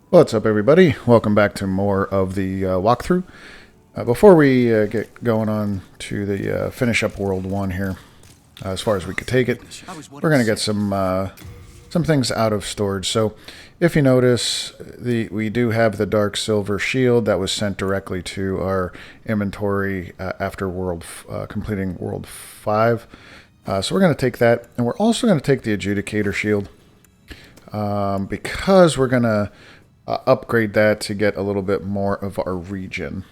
What's up, everybody? Welcome back to more of the walkthrough. Before we get going on to the finish up World 1 here, as far as we could take it, we're going to get some things out of storage. So, if you notice, we do have the Dark Silver Shield that was sent directly to our inventory after completing World 5. So we're going to take that, and we're also going to take the Adjudicator Shield because we're going to upgrade that to get a little bit more of our regen.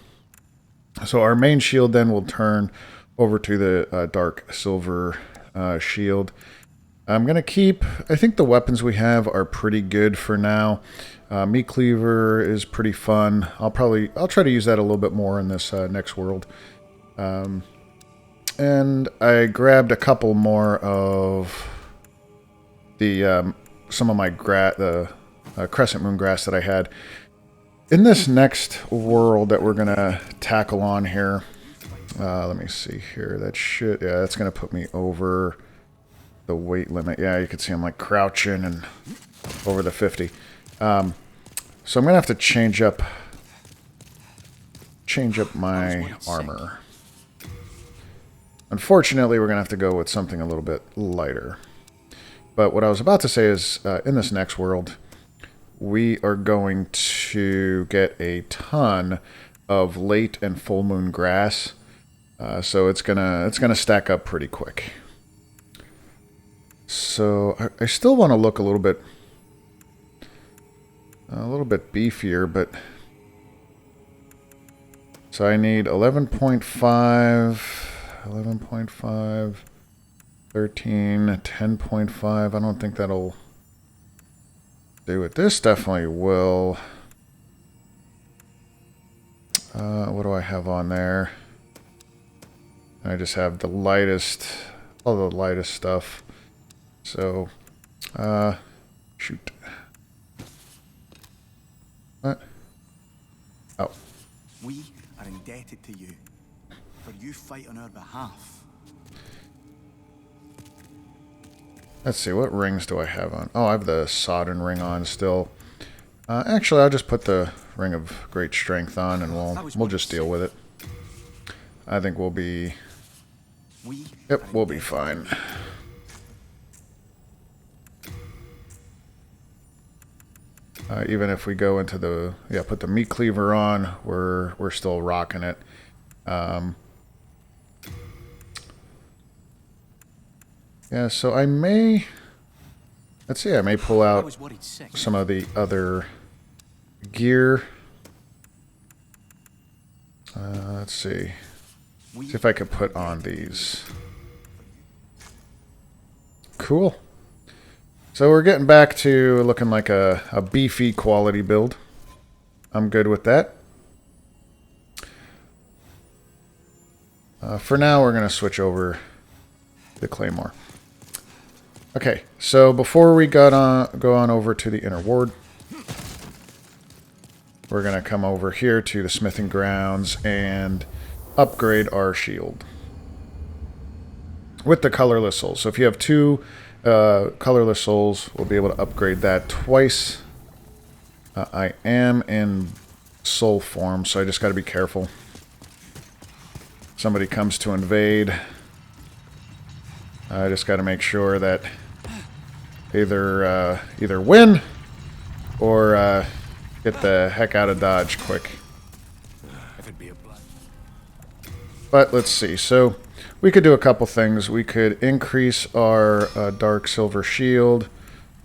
So our main shield then will turn over to the Dark Silver Shield. I'm going to keep, I think the weapons we have are pretty good for now. Meat Cleaver is pretty fun. I'll try to use that a little bit more in this next world. And I grabbed a couple more of the some of my Crescent Moon grass that I had. In this next world that we're going to tackle on here, let me see here, that's going to put me over the weight limit. Yeah, you can see I'm like crouching and over the 50. So I'm going to have to change up my armor. Unfortunately, we're going to have to go with something a little bit lighter. But what I was about to say is, in this next world, we are going to get a ton of late and full moon grass, so it's gonna stack up pretty quick. So I still want to look a little bit beefier, but so I need 11.5, 13, 10.5. I don't think that'll do it. This definitely will. What do I have on there? I just have the lightest, all the lightest stuff. So, shoot. What? Oh. We are indebted to you, for you fight on our behalf. Let's see, what rings do I have on? Oh, I have the Sodden ring on still. Actually, I'll just put the Ring of Great Strength on, and we'll just deal with it. I think we'll be... Yep, we'll be fine. Even if we go into the... Yeah, put the Meat Cleaver on, we're still rocking it. Yeah, so I may... Let's see, I may pull out some of the other gear. Let's see. See if I could put on these. Cool. So we're getting back to looking like a beefy quality build. I'm good with that. For now, we're going to switch over the Claymore. Okay, so before we go on over to the inner ward, we're going to come over here to the smithing grounds and upgrade our shield with the colorless souls. So if you have two colorless souls, we'll be able to upgrade that twice. I am in soul form, so I just got to be careful. Somebody comes to invade. I just got to make sure that either win or get the heck out of Dodge quick. But let's see. So we could do a couple things. We could increase our Dark Silver Shield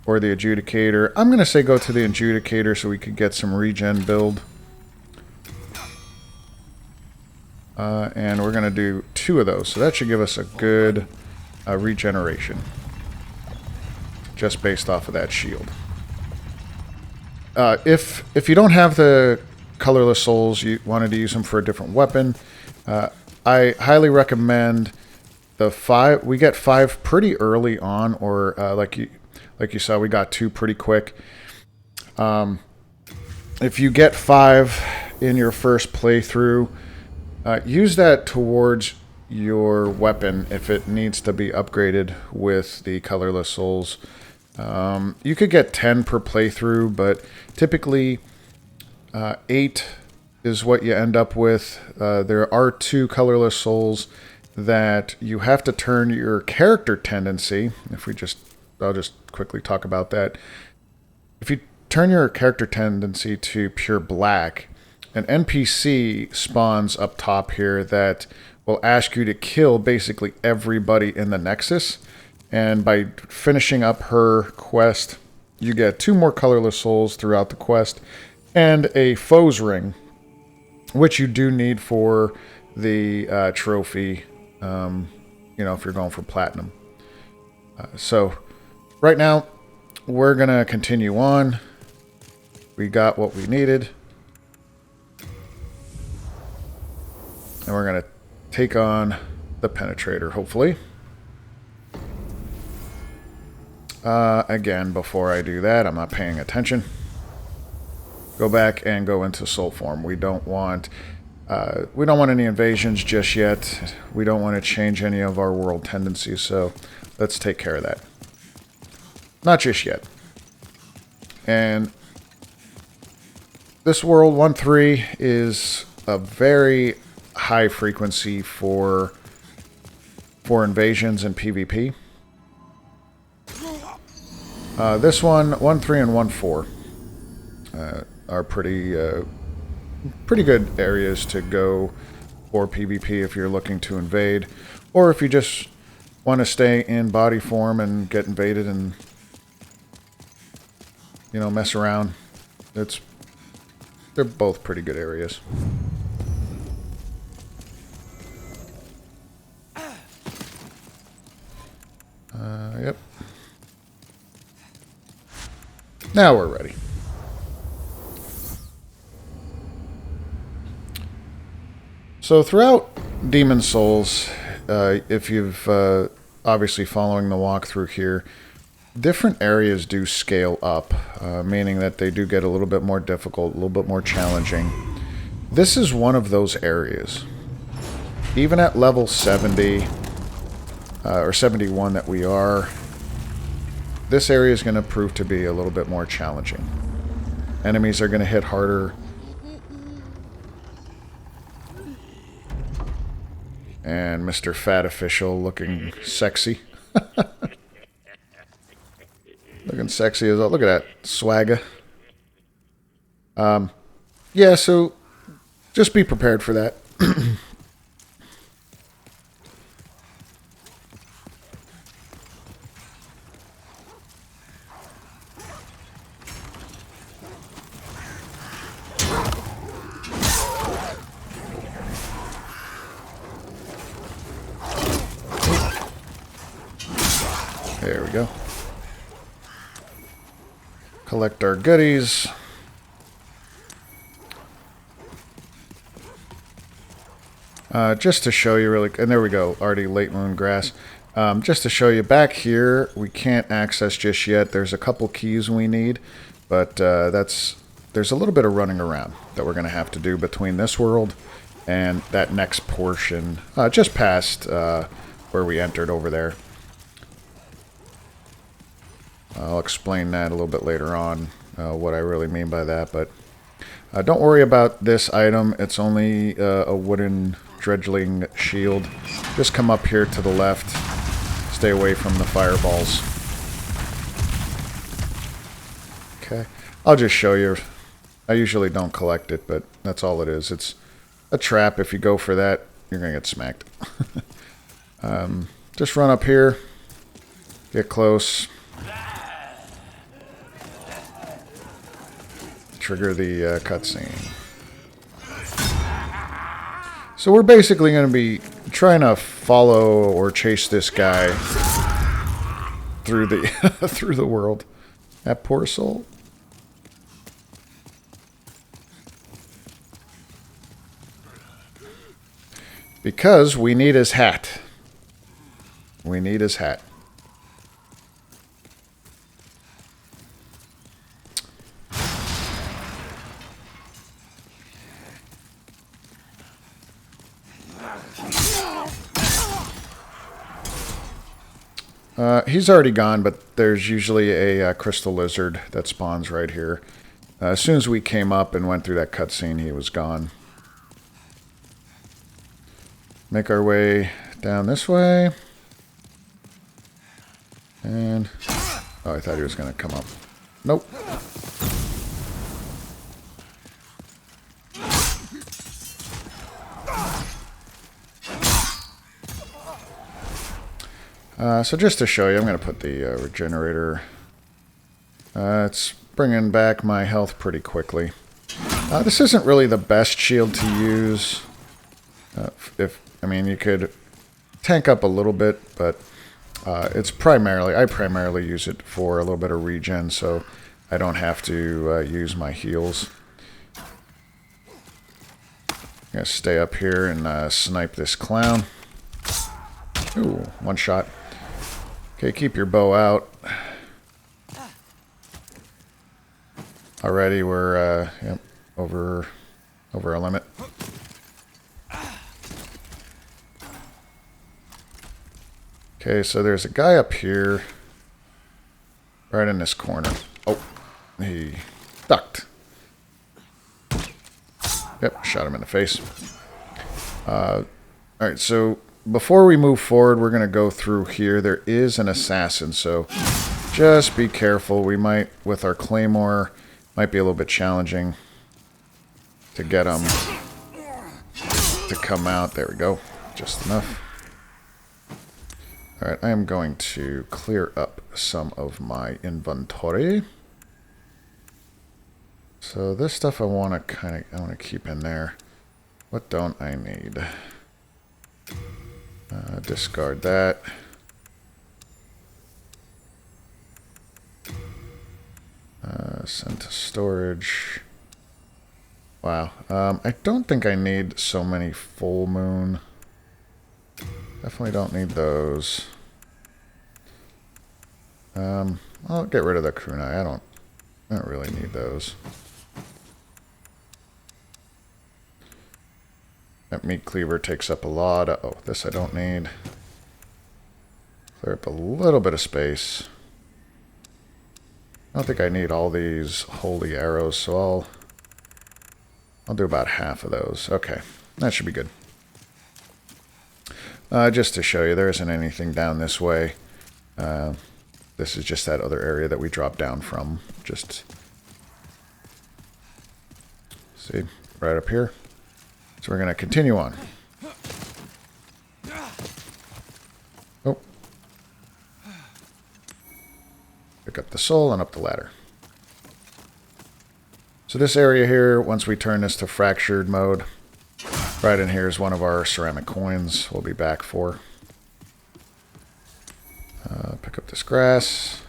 or the Adjudicator. I'm going to say go to the Adjudicator so we could get some regen build. And we're going to do 2 of those. So that should give us a good regeneration. Just based off of that shield. If you don't have the colorless souls, you wanted to use them for a different weapon, I highly recommend the 5. We get 5 pretty early on, or like you saw, we got 2 pretty quick. If you get 5 in your first playthrough, use that towards your weapon if it needs to be upgraded with the colorless souls. You could get 10 per playthrough, but typically 8 is what you end up with. There are 2 colorless souls that you have to turn your character tendency. I'll just quickly talk about that. If you turn your character tendency to pure black, an NPC spawns up top here that will ask you to kill basically everybody in the Nexus. And by finishing up her quest, you get 2 more colorless souls throughout the quest and a foe's ring, which you do need for the trophy, if you're going for platinum. So right now, we're going to continue on. We got what we needed. And we're going to take on the Penetrator, hopefully. Again, before I do that, I'm not paying attention. Go back and go into soul form. We don't want any invasions just yet. We don't want to change any of our world tendencies, so let's take care of that. Not just yet. And this world 1-3 is a very high frequency for invasions and PvP. This one, 1-3 and 1-4, are pretty good areas to go for PvP if you're looking to invade, or if you just want to stay in body form and get invaded and mess around. They're both pretty good areas. Yep. Now we're ready. So throughout Demon Souls, if you've obviously following the walkthrough here, different areas do scale up, meaning that they do get a little bit more difficult, a little bit more challenging. This is one of those areas. Even at level 70, or 71 that we are, this area is going to prove to be a little bit more challenging. Enemies are going to hit harder. And Mr. Fat Official looking sexy. Looking sexy as well. Look at that swagger. Yeah, so just be prepared for that. There we go. Collect our goodies. Just to show you really, and there we go, already late moon grass. Just to show you back here, we can't access just yet. There's a couple keys we need, but there's a little bit of running around that we're going to have to do between this world and that next portion, just past where we entered over there. I'll explain that a little bit later on, what I really mean by that, but don't worry about this item. It's only a wooden dredgling shield. Just come up here to the left. Stay away from the fireballs. Okay. I'll just show you. I usually don't collect it, but that's all it is. It's a trap. If you go for that, you're going to get smacked. Just run up here. Get close. Trigger the cutscene. So we're basically going to be trying to follow or chase this guy through the through the world. That poor soul. Because we need his hat. We need his hat. He's already gone, but there's usually a crystal lizard that spawns right here. As soon as we came up and went through that cutscene, he was gone. Make our way down this way. And... oh, I thought he was going to come up. Nope. So just to show you, I'm going to put the regenerator. It's bringing back my health pretty quickly. This isn't really the best shield to use. I mean, you could tank up a little bit, but I primarily use it for a little bit of regen, so I don't have to use my heals. I'm going to stay up here and snipe this clown. Ooh, one shot. Okay, keep your bow out. Already we're yep, over our limit. Okay, so there's a guy up here, right in this corner. Oh, he ducked. Yep, shot him in the face. Alright, so before we move forward, we're going to go through here. There is an assassin, so just be careful. We might, with our claymore, might be a little bit challenging to get him to come out. There we go. Just enough. Alright, I am going to clear up some of my inventory. So this stuff I want to keep in there. What don't I need? Discard that. Send to storage. Wow. I don't think I need so many full moon. Definitely don't need those. I'll get rid of the kunai. I don't really need those. That meat cleaver takes up a lot of... oh, this I don't need. Clear up a little bit of space. I don't think I need all these holy arrows, so I'll do about half of those. Okay, that should be good. Just to show you, there isn't anything down this way. This is just that other area that we dropped down from. Just see, right up here. So we're going to continue on. Oh. Pick up the soul and up the ladder. So this area here, once we turn this to fractured mode, right in here is one of our ceramic coins we'll be back for. Pick up this grass.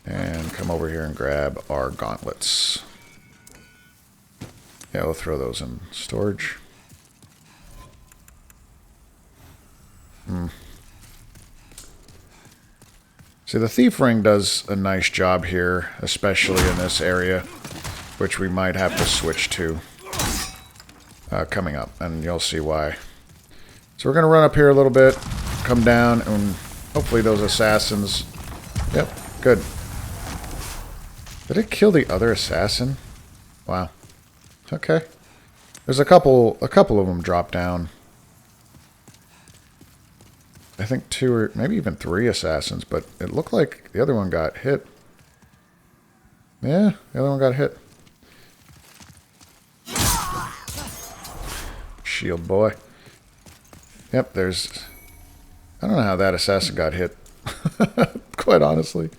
And come over here and grab our gauntlets. Yeah, we'll throw those in storage. See, the thief ring does a nice job here, especially in this area, which we might have to switch to coming up, and you'll see why. So we're going to run up here a little bit, come down, and hopefully those assassins... yep, good. Did it kill the other assassin? Wow. Okay. There's a couple of them drop down. I think 2 or maybe even 3 assassins, but it looked like the other one got hit. Yeah, the other one got hit. Shield boy. Yep, there's... I don't know how that assassin got hit. Quite honestly.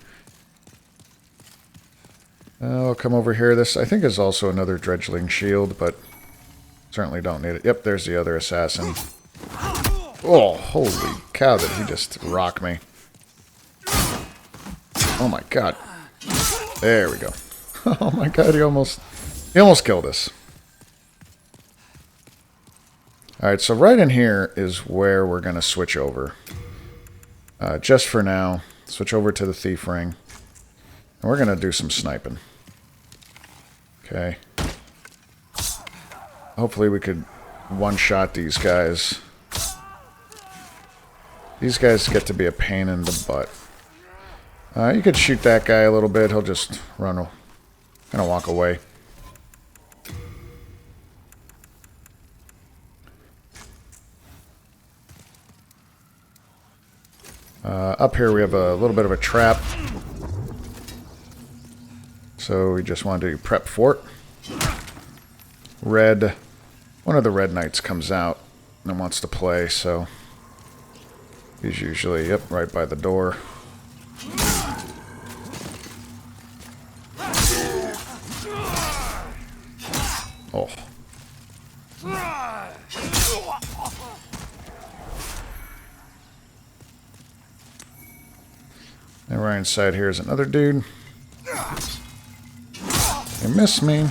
I'll come over here. This, I think, is also another dredgeling shield, but certainly don't need it. Yep, there's the other assassin. Oh, holy cow, did he just rock me. Oh my god. There we go. Oh my god, he almost killed us. Alright, so right in here is where we're going to switch over. Just for now, switch over to the thief ring. And we're going to do some sniping. Okay. Hopefully we could one-shot these guys. These guys get to be a pain in the butt. You could shoot that guy a little bit. He'll just run, kind of walk away. Up here we have a little bit of a trap. So we just want to prep for it. One of the red knights comes out and wants to play, so he's usually, yep, right by the door. Oh. And right inside here is another dude. They missed me.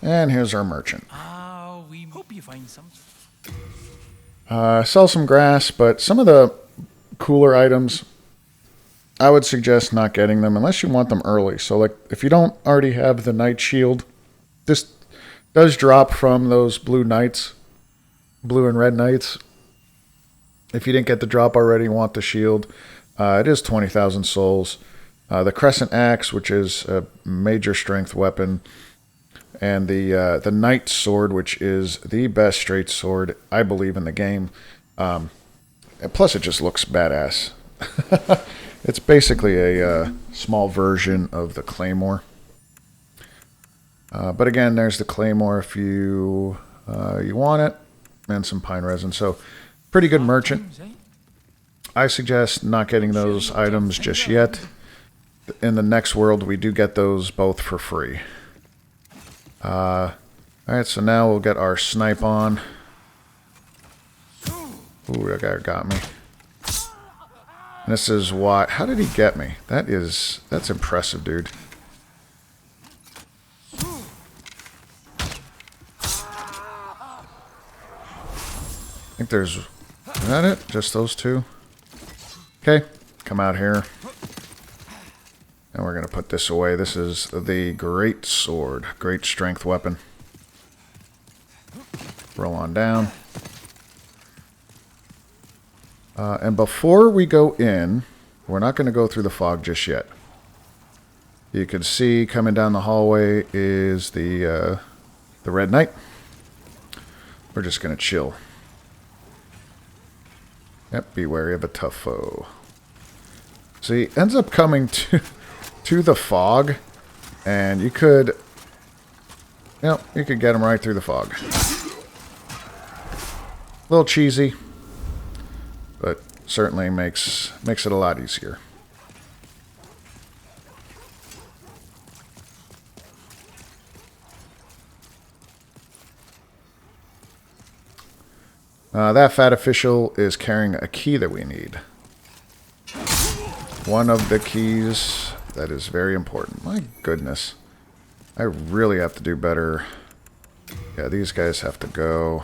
And here's our merchant. We hope you find some. Sell some grass, but some of the cooler items, I would suggest not getting them unless you want them early. So, like, if you don't already have the Knight Shield, this does drop from those blue knights, blue and red knights. If you didn't get the drop already, you want the shield. It is 20,000 souls. The Crescent Axe, which is a major strength weapon, and the Knight Sword, which is the best straight sword, I believe, in the game. And plus, it just looks badass. It's basically a small version of the Claymore. But again, there's the Claymore if you want it, and some pine resin. So, pretty good merchant. I suggest not getting those items just yet. In the next world, we do get those both for free. Alright, so now we'll get our snipe on. Ooh, that guy got me. And this is why... How did he get me? That's impressive, dude. I think there's... Is that it? Just those two? Okay, come out here. And we're going to put this away. This is the Great Sword. Great strength weapon. Roll on down. And before we go in, we're not going to go through the fog just yet. You can see coming down the hallway is the Red Knight. We're just going to chill. Yep, be wary of a tough foe. So he ends up coming to the fog, and you could get him right through the fog. A little cheesy, but certainly makes it a lot easier. That fat official is carrying a key that we need. One of the keys that is very important. My goodness. I really have to do better. Yeah, these guys have to go.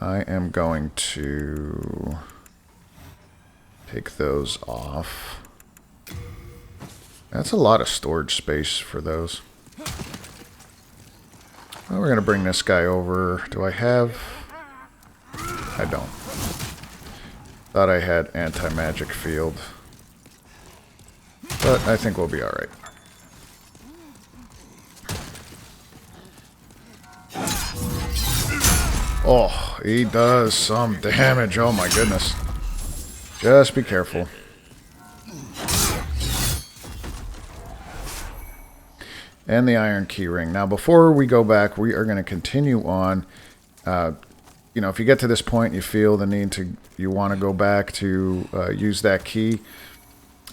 I am going to take those off. That's a lot of storage space for those. Well, we're going to bring this guy over. Do I have... I don't. Thought I had anti-magic field. But I think we'll be alright. Oh, he does some damage. Oh my goodness. Just be careful. And the iron key ring. Now before we go back, we are going to continue on. You know, if you get to this point, you feel the need to, you want to go back to use that key.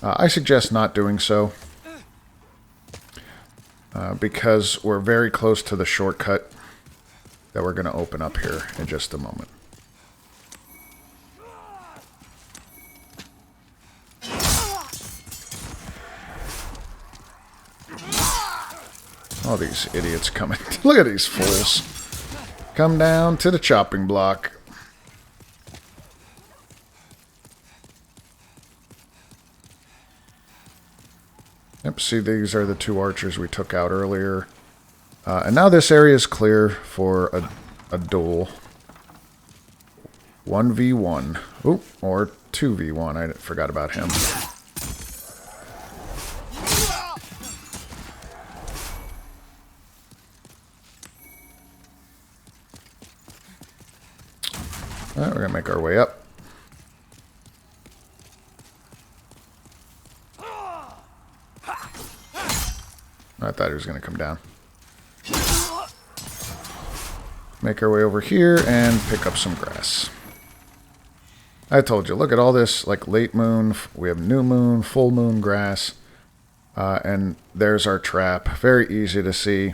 I suggest not doing so. Because we're very close to the shortcut that we're going to open up here in just a moment. All these idiots coming. Look at these fools. Come down to the chopping block. See, these are the 2 archers we took out earlier. And now this area is clear for a duel. 1v1. Oop, or 2v1. I forgot about him. Alright, we're going to make our way up. I thought he was going to come down. Make our way over here and pick up some grass. I told you, look at all this, like late moon, we have new moon, full moon grass, and there's our trap. Very easy to see.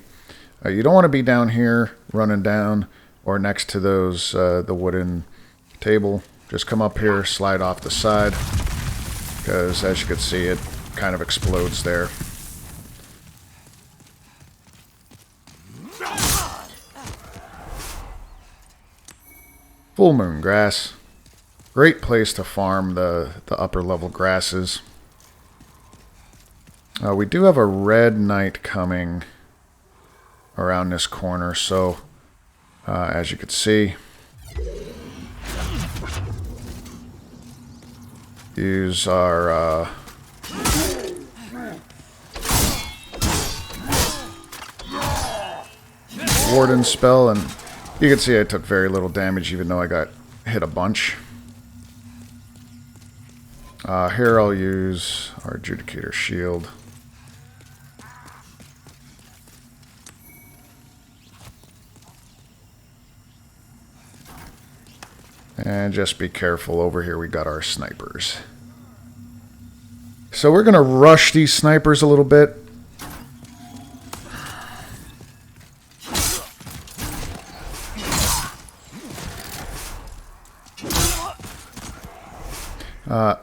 You don't want to be down here running down or next to those, the wooden table. Just come up here, slide off the side, because as you can see, it kind of explodes there. Full moon grass. Great place to farm the upper level grasses. We do have a red knight coming around this corner, so as you can see, use our warden spell, and you can see I took very little damage even though I got hit a bunch. Here I'll use our Adjudicator Shield. And just be careful, over here we got our snipers. So we're going to rush these snipers a little bit.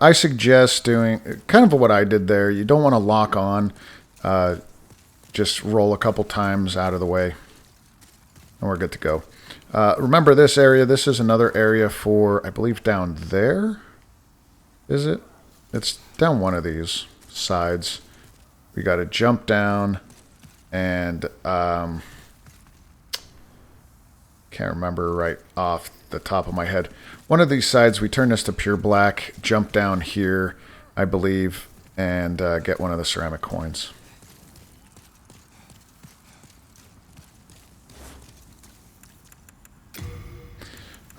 I suggest doing kind of what I did there. You don't want to lock on. Just roll a couple times out of the way. And we're good to go. Remember this area. This is another area for, I believe, down there. Is it? It's down one of these sides. We got to jump down and can't remember right off the top of my head. One of these sides, we turn this to pure black, jump down here, I believe, and get one of the ceramic coins.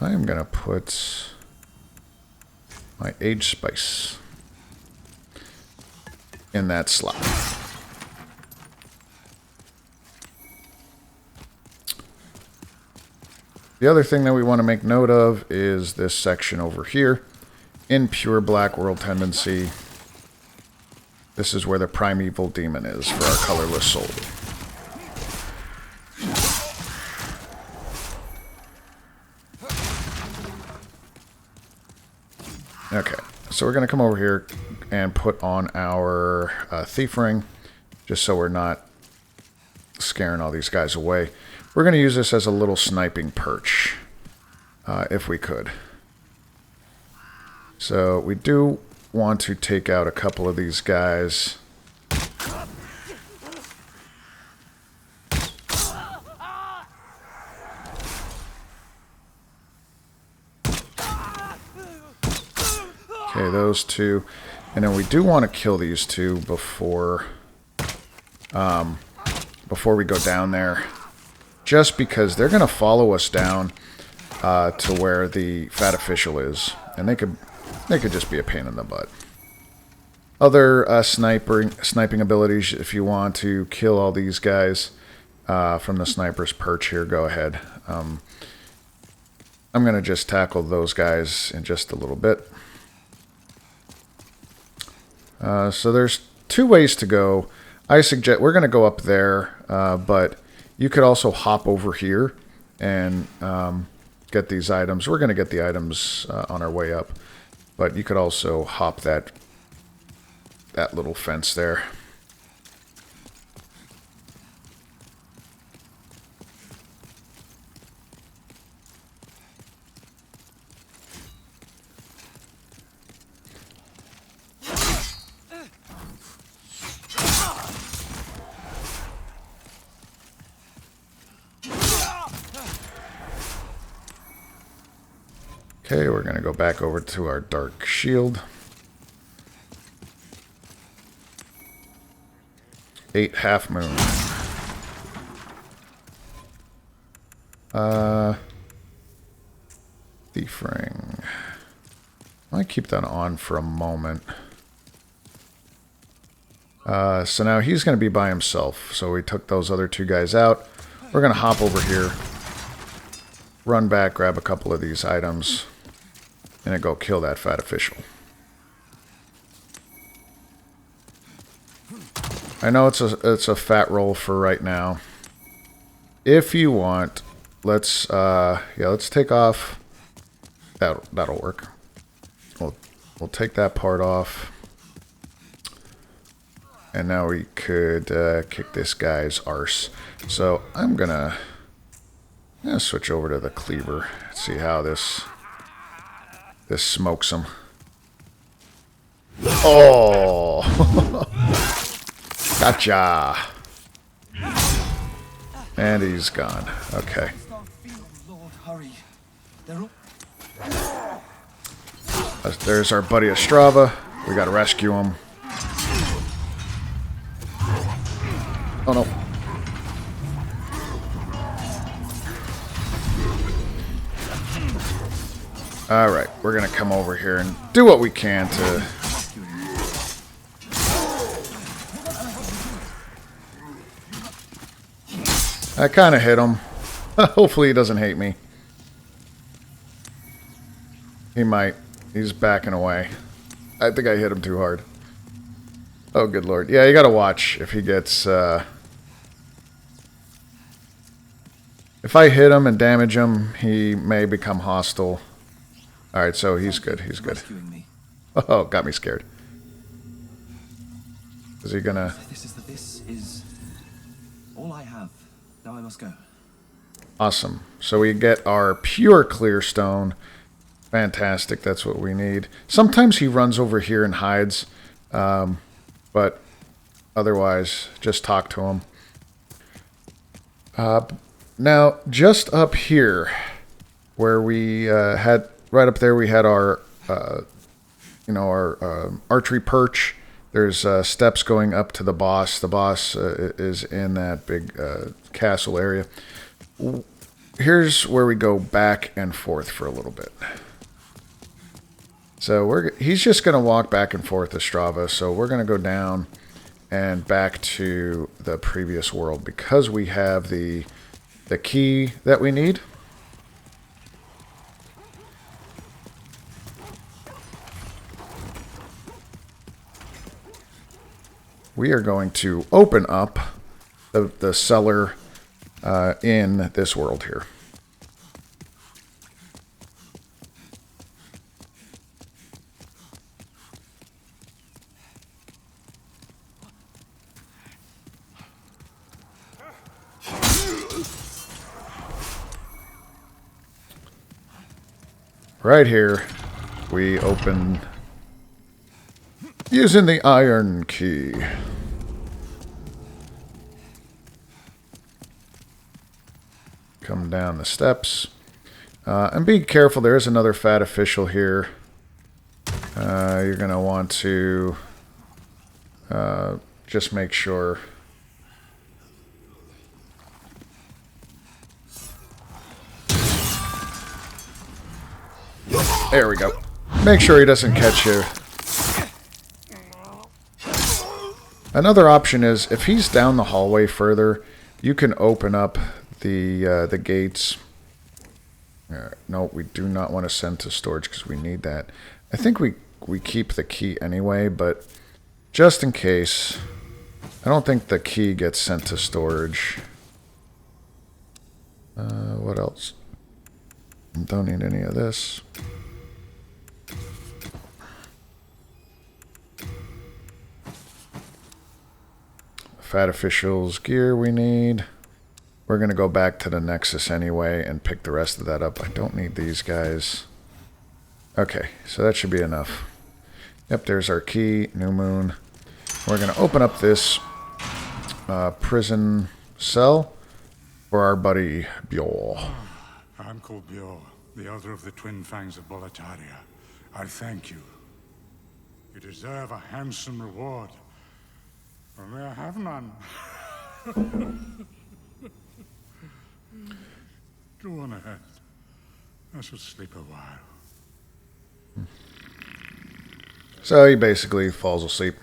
I am going to put my age spice in that slot. The other thing that we want to make note of is this section over here. In Pure Black World Tendency, this is where the primeval demon is for our colorless soul. Okay, so we're going to come over here and put on our thief ring, just so we're not scaring all these guys away. We're going to use this as a little sniping perch, if we could. So we do want to take out a couple of these guys. Okay, those two. And then we do want to kill these two before we go down there. Just because they're going to follow us down to where the fat official is. And they could just be a pain in the butt. Other sniping abilities, if you want to kill all these guys from the sniper's perch here, go ahead. I'm going to just tackle those guys in just a little bit. So there's two ways to go. I suggest we're going to go up there, but you could also hop over here and get these items. We're going to get the items on our way up, but you could also hop that little fence there. Okay, we're going to go back over to our dark shield. 8 half moon. Thief ring. I might keep that on for a moment. So now he's going to be by himself. So we took those other 2 guys out. We're going to hop over here. Run back, grab a couple of these items. And then go kill that fat official. I know it's a fat roll for right now. If you want, let's take off. That'll work. We'll take that part off. And now we could kick this guy's arse. So I'm gonna switch over to the cleaver. See how this smokes him. Oh, gotcha. And he's gone. Okay. There's our buddy Ostrava. We gotta rescue him. Oh no. Alright, we're gonna come over here and do what we can to... I kinda hit him. Hopefully he doesn't hate me. He might. He's backing away. I think I hit him too hard. Oh, good lord. Yeah, you gotta watch if he gets... If I hit him and damage him, he may become hostile. Alright, so he's good. He's good. Oh, got me scared. Is he gonna... This is all I have. Now I must go. Awesome. So we get our pure clear stone. Fantastic. That's what we need. Sometimes he runs over here and hides. But otherwise, just talk to him. Now, just up here, where we had... Right up there we had our, archery perch. There's steps going up to the boss. The boss is in that big castle area. Here's where we go back and forth for a little bit. So he's just going to walk back and forth, Ostrava. So we're going to go down and back to the previous world because we have the key that we need. We are going to open up the cellar in this world here. Right here, we open using the iron key. Come down the steps. And be careful, there is another fat official here. You're going to want to just make sure. There we go. Make sure he doesn't catch you. Another option is, if he's down the hallway further, you can open up the gates. No, we do not want to send to storage because we need that. I think we keep the key anyway, but just in case, I don't think the key gets sent to storage. What else? Don't need any of this. Fat officials gear we need. We're going to go back to the Nexus anyway and pick the rest of that up. I don't need these guys. Okay, so that should be enough. Yep, there's our key, New Moon. We're going to open up this prison cell for our buddy Biorr. I'm called Biorr. the elder of the Twin Fangs of Boletaria, I thank you. You deserve a handsome reward. Only I have none. Go on ahead. I shall sleep a while. So he basically falls asleep.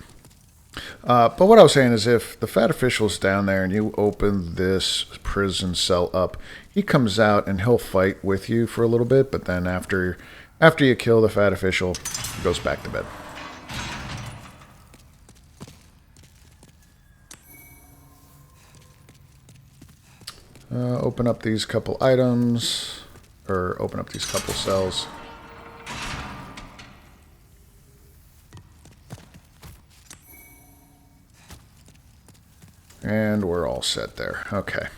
But what I was saying is, if the fat official's down there and you open this prison cell up, he comes out and he'll fight with you for a little bit, but then after you kill the fat official, he goes back to bed. Open up these couple items, or open up these couple cells. And we're all set there. Okay.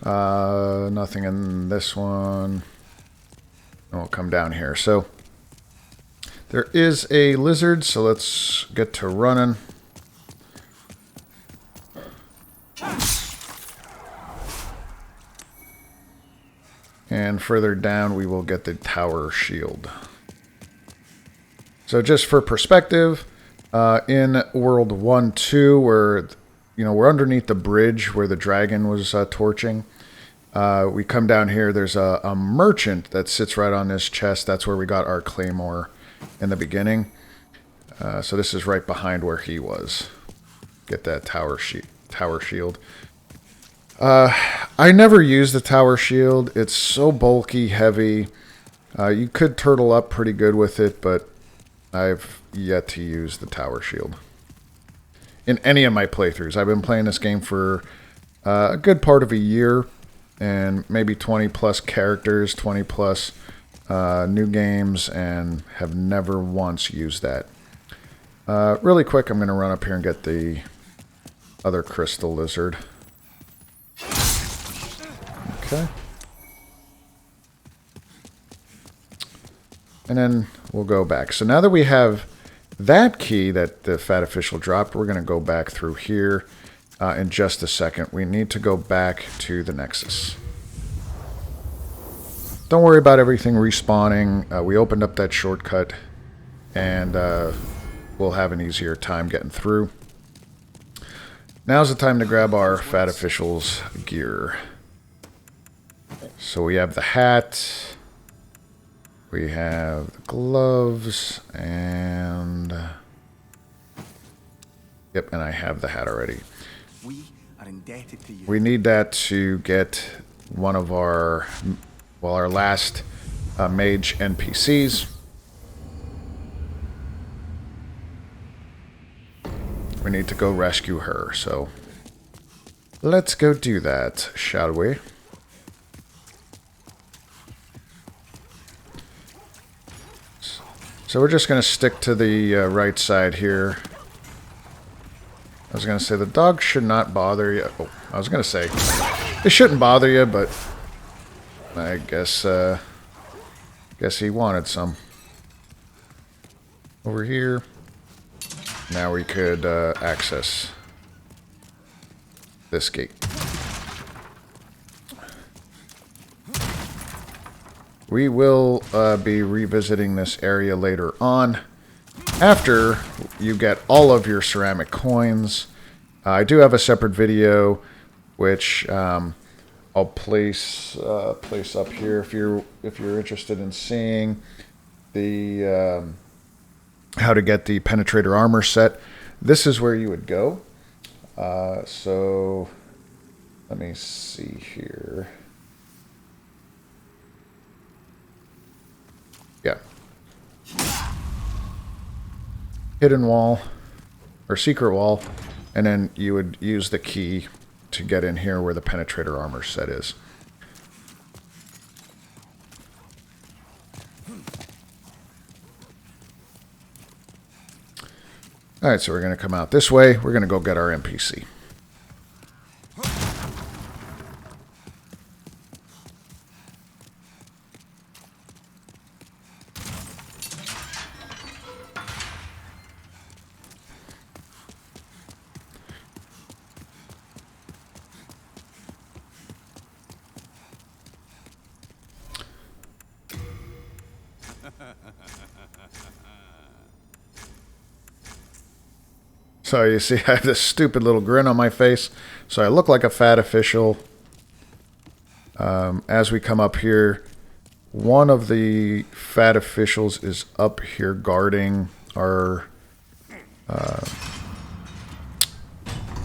Nothing in this one. And we'll come down here. So there is a lizard, so let's get to running. And further down, we will get the tower shield. So just for perspective, in World 1-2, where we're underneath the bridge where the dragon was torching. We come down here. There's a merchant that sits right on this chest. That's where we got our claymore in the beginning. So this is right behind where he was. Get that tower shield. I never use the tower shield. It's so bulky, heavy. You could turtle up pretty good with it, but I've yet to use the tower shield in any of my playthroughs. I've been playing this game for a good part of a year, and maybe 20 plus characters, 20 plus new games, and have never once used that. Really quick, I'm going to run up here and get the other crystal lizard. Okay. And then we'll go back. So now that we have that key that the fat official dropped, we're going to go back through here in just a second. We need to go back to the Nexus. Don't worry about everything respawning. We opened up that shortcut, and we'll have an easier time getting through. Now's the time to grab our fat official's gear. So we have the hat. We have the gloves, and yep, and I have the hat already. We are indebted to you. We need that to get one of our last mage NPCs. We need to go rescue her, so let's go do that, shall we? So we're just going to stick to the right side here. I was going to say the dog should not bother you. Oh, I was going to say it shouldn't bother you, but I guess he wanted some. Over here. Now we could access this gate. We will be revisiting this area later on after you get all of your ceramic coins. I do have a separate video which I'll place up here if you're interested in seeing the how to get the Penetrator armor set. This is where you would go. So let me see here. Yeah. Hidden wall, or secret wall, and then you would use the key to get in here where the Penetrator armor set is. Alright, so we're going to come out this way. We're going to go get our NPC. So you see, I have this stupid little grin on my face. So I look like a fat official. As we come up here, one of the fat officials is up here guarding our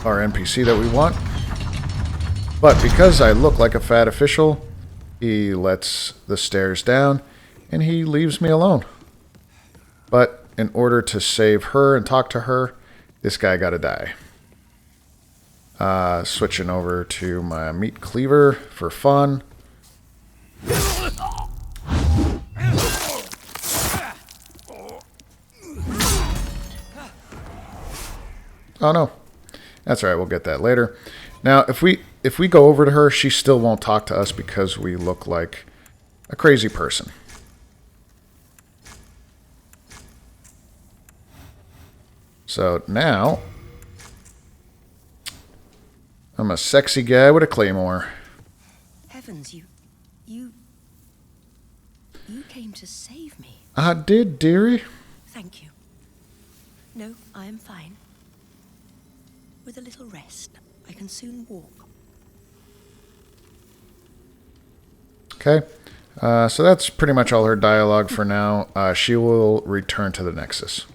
NPC that we want. But because I look like a fat official, he lets the stairs down and he leaves me alone. But in order to save her and talk to her, this guy gotta die. Switching over to my meat cleaver for fun. Oh no. That's alright, we'll get that later. Now, if we go over to her, she still won't talk to us because we look like a crazy person. So now, I'm a sexy guy with a claymore. Heavens, you came to save me. I did, dearie. Thank you. No, I am fine. With a little rest, I can soon walk. Okay. So that's pretty much all her dialogue for now. She will return to the Nexus.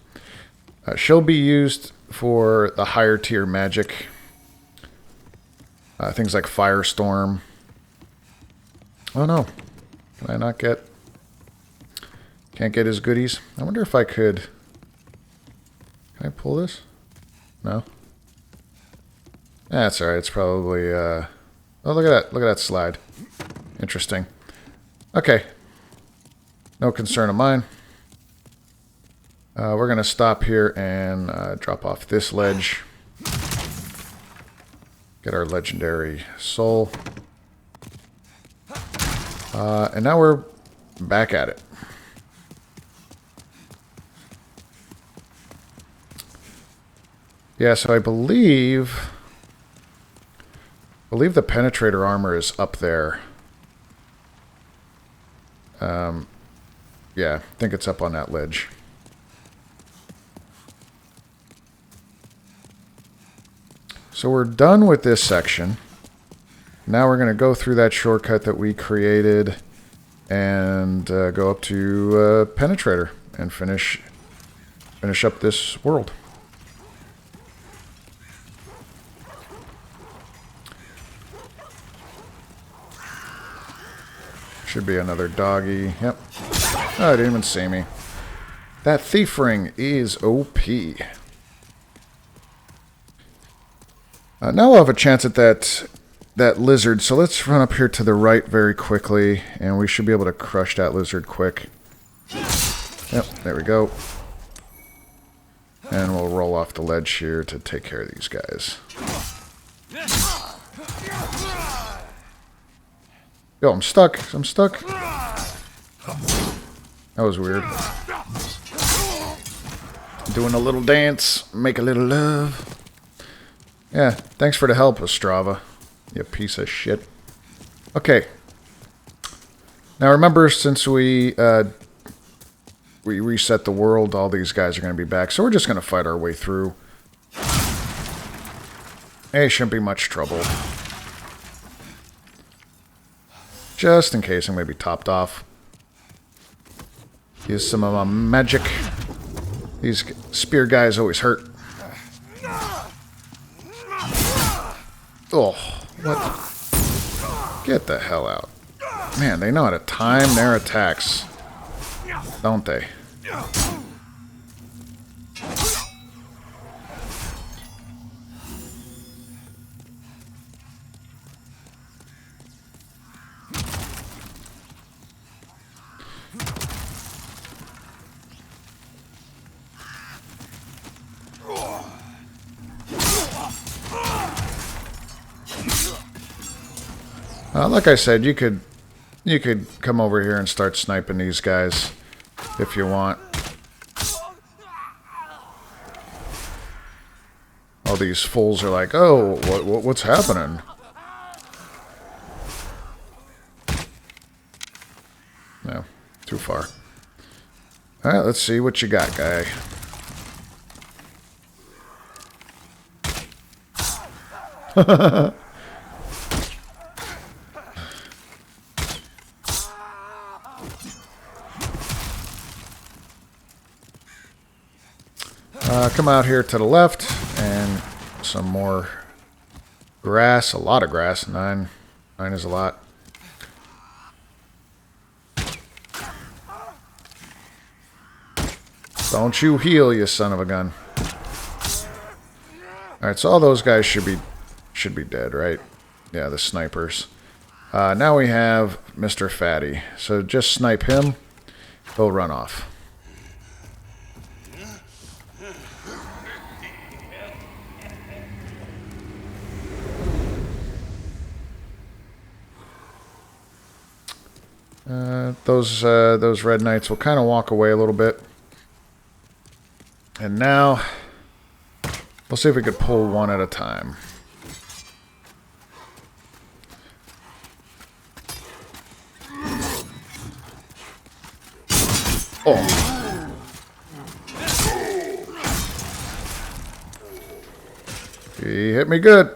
She'll be used for the higher tier magic. Things like Firestorm. Oh no. Can I not get... Can't get his goodies? I wonder if I could... Can I pull this? No? That's alright. It's probably... Oh, look at that. Look at that slide. Interesting. Okay. No concern of mine. We're going to stop here and drop off this ledge. Get our legendary soul. And now we're back at it. Yeah, so I believe the Penetrator armor is up there. Yeah, I think it's up on that ledge. So we're done with this section. Now we're going to go through that shortcut that we created and go up to Penetrator and finish up this world. Should be another doggy. Yep. Oh, it didn't even see me. That thief ring is OP. Now we'll have a chance at that lizard. So let's run up here to the right very quickly, and we should be able to crush that lizard quick. Yep, there we go. And we'll roll off the ledge here to take care of these guys. Yo, I'm stuck. I'm stuck. That was weird. Doing a little dance. Make a little love. Yeah, thanks for the help, Ostrava. You piece of shit. Okay. Now remember, since we reset the world, all these guys are going to be back. So we're just going to fight our way through. Hey, shouldn't be much trouble. Just in case I'm going to be topped off. Use some of my magic. These spear guys always hurt. Oh, what? Get the hell out. Man, they know how to time their attacks. Don't they? Like I said, you could come over here and start sniping these guys if you want. All these fools are like, oh, what's happening? No, too far. Alright, let's see what you got, guy. Come out here to the left, and some more grass. A lot of grass. 9 is a lot. Don't you heal, you son of a gun. Alright, so all those guys should be dead, right? Yeah, the snipers. Now we have Mr. Fatty. So just snipe him. He'll run off. Those red knights will kind of walk away a little bit. And now, we'll see if we could pull one at a time. Oh. He hit me good.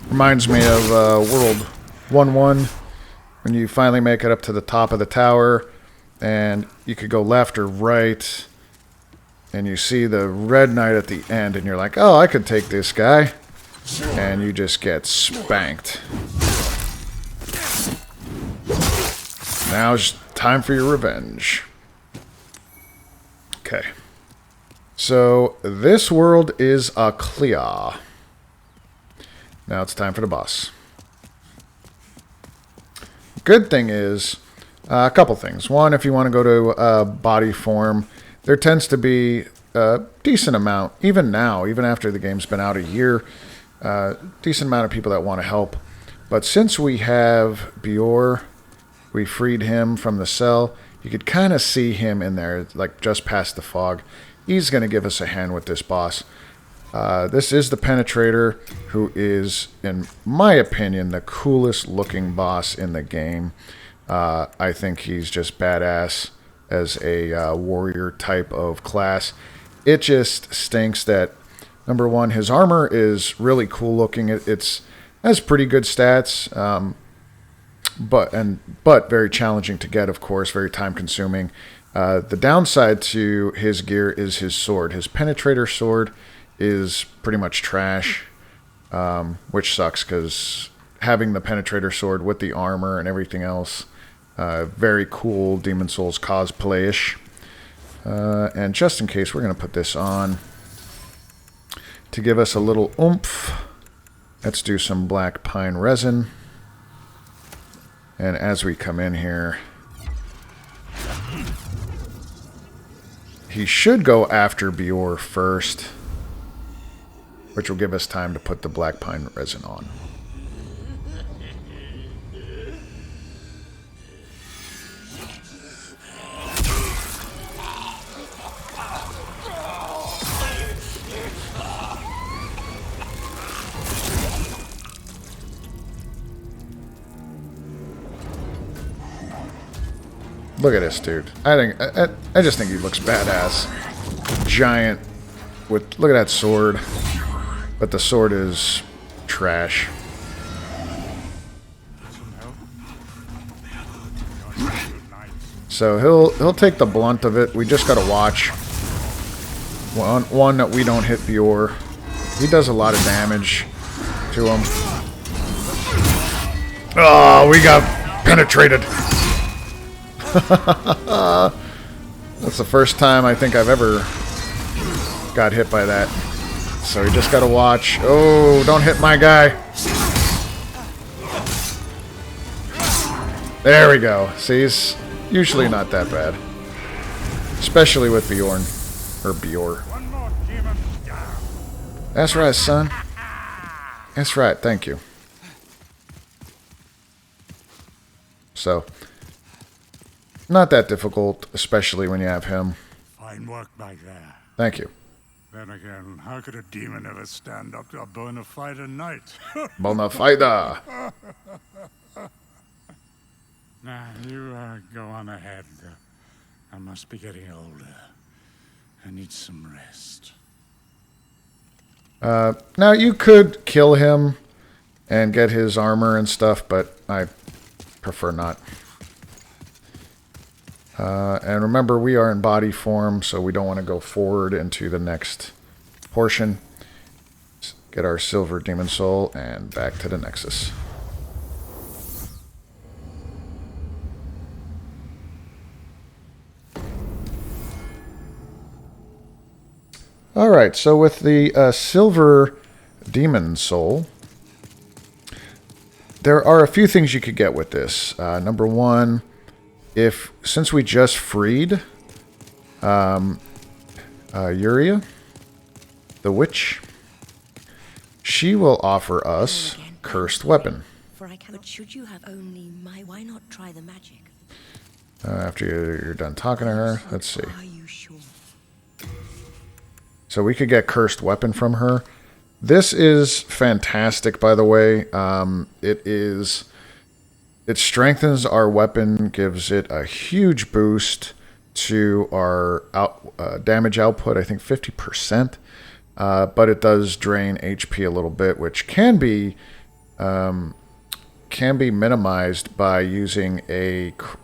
Reminds me of World 1-1, when you finally make it up to the top of the tower, and you could go left or right, and you see the red knight at the end, and you're like, oh, I could take this guy, and you just get spanked. Now's time for your revenge. Okay. So, this world is a clear. Now it's time for the boss. Good thing is, a couple things. One, if you want to go to body form, there tends to be a decent amount, even now, even after the game's been out a year, decent amount of people that want to help. But since we have Biorr, we freed him from the cell, you could kind of see him in there, like just past the fog. He's going to give us a hand with this boss. This is the Penetrator, who is, in my opinion, the coolest looking boss in the game. I think he's just badass as a warrior type of class. It just stinks that, number one, his armor is really cool looking. It has pretty good stats, but very challenging to get, of course, very time consuming. The downside to his gear is his sword. His Penetrator sword is pretty much trash, which sucks because having the Penetrator sword with the armor and everything else, very cool Demon Souls cosplay-ish. And just in case, we're going to put this on to give us a little oomph. Let's do some black pine resin. And as we come in here, he should go after Biorr first, which will give us time to put the black pine resin on. Look at this dude. I just think he looks badass. Giant with, look at that sword. But the sword is trash. So he'll take the blunt of it. We just gotta watch. One that we don't hit Biorr. He does a lot of damage to him. Oh, we got penetrated. That's the first time I think I've ever got hit by that. So we just gotta watch. Oh, don't hit my guy. There we go. See, he's usually not that bad. Especially with Bjorn. Or Biorr. That's right, son. That's right, thank you. not that difficult, especially when you have him. Fine work back there. Thank you. Then again, how could a demon ever stand up to a bona fide knight? Bona fide. Nah, you go on ahead. I must be getting older. I need some rest. Now, you could kill him and get his armor and stuff, but I prefer not. And remember, we are in body form, so we don't want to go forward into the next portion. Let's get our silver demon soul and back to the Nexus. Alright, so with the silver demon soul, there are a few things you could get with this. Number one, since we just freed Yuria the Witch, she will offer us Cursed Weapon. But should you have only my... Why not try the magic? After you're done talking to her, let's see. Are you sure? So we could get Cursed Weapon from her. This is fantastic, by the way. It strengthens our weapon, gives it a huge boost to our damage output, I think 50%. But it does drain HP a little bit, which can be minimized by using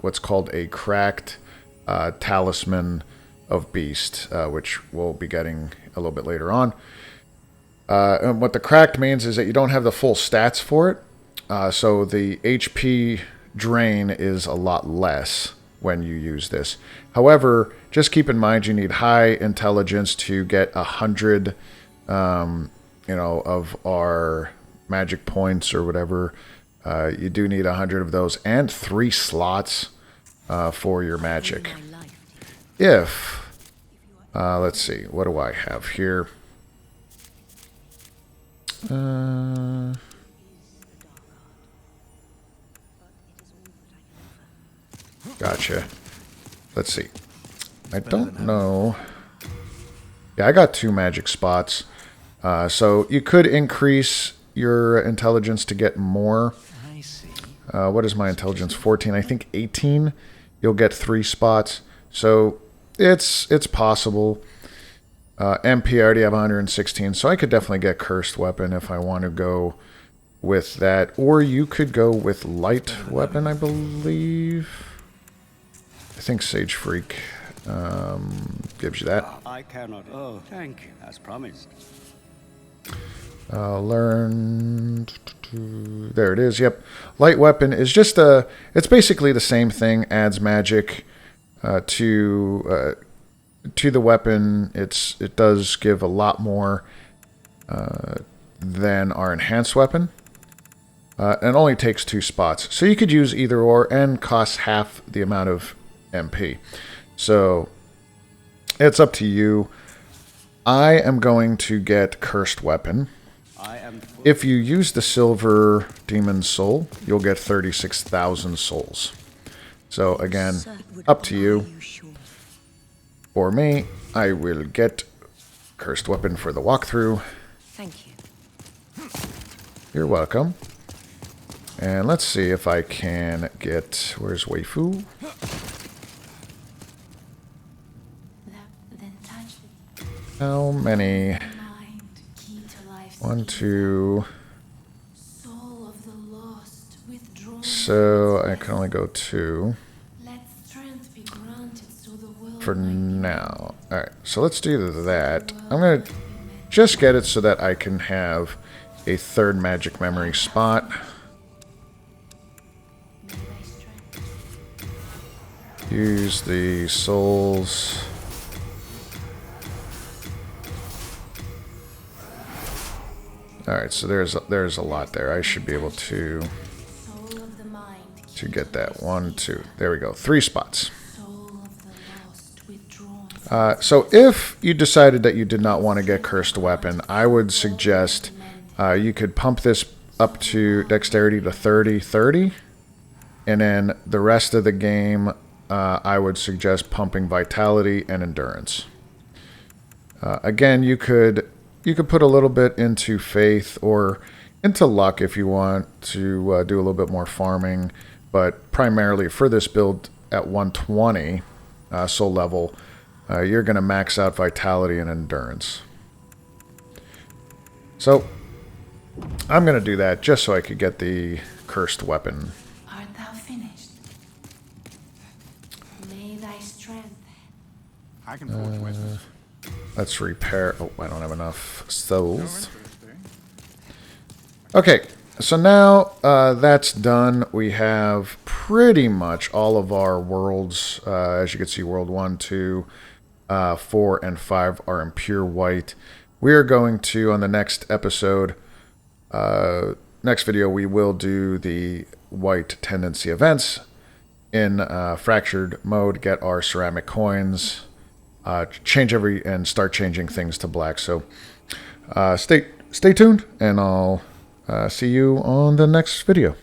what's called a cracked talisman of beast, which we'll be getting a little bit later on. And what the cracked means is that you don't have the full stats for it. So the HP drain is a lot less when you use this. However, just keep in mind you need high intelligence to get 100, of our magic points or whatever. You do need 100 of those and 3 slots for your magic. Let's see, what do I have here? Gotcha. Let's see. I don't know. Yeah, I got 2 magic spots. So you could increase your intelligence to get more. I see. What is my intelligence? 14. I think 18. You'll get 3 spots. So it's possible. MP, I already have 116, so I could definitely get Cursed Weapon if I want to go with that. Or you could go with Light Weapon, I believe. I think Sage Freak gives you that. I cannot. Oh, thank you, as promised. Learn. There it is. Yep. Light Weapon is just it's basically the same thing. Adds magic to the weapon. It does give a lot more than our enhanced weapon. And only takes 2 spots. So you could use either or and costs half the amount of MP. So it's up to you. I am going to get Cursed Weapon. If you use the Silver Demon Soul, you'll get 36,000 souls. So again, up to you. For me, I will get Cursed Weapon for the walkthrough. Thank you. You're welcome. And let's see if I can get... Where's Waifu? How many? 1, 2... So I can only go 2. For now. Alright, so let's do that. I'm going to just get it so that I can have a 3rd magic memory spot. Use the souls. Alright, so there's a lot there. I should be able to get that. 1, 2. There we go. 3 spots. So if you decided that you did not want to get Cursed Weapon, I would suggest you could pump this up to Dexterity to 30, and then the rest of the game I would suggest pumping vitality and endurance. Again, you could put a little bit into faith or into luck if you want to do a little bit more farming, but primarily for this build at 120 soul level, you're going to max out vitality and endurance. So I'm going to do that just so I could get the cursed weapon. Art thou finished? May thy strength. I can forge weapons. Let's repair. Oh, I don't have enough souls. Okay, so now that's done. We have pretty much all of our worlds. As you can see, World 1, 2, 4, and 5 are in pure white. We are going to, on the next episode, next video, we will do the white tendency events in fractured mode, get our ceramic coins, and start changing things to black. So stay tuned, and I'll see you on the next video.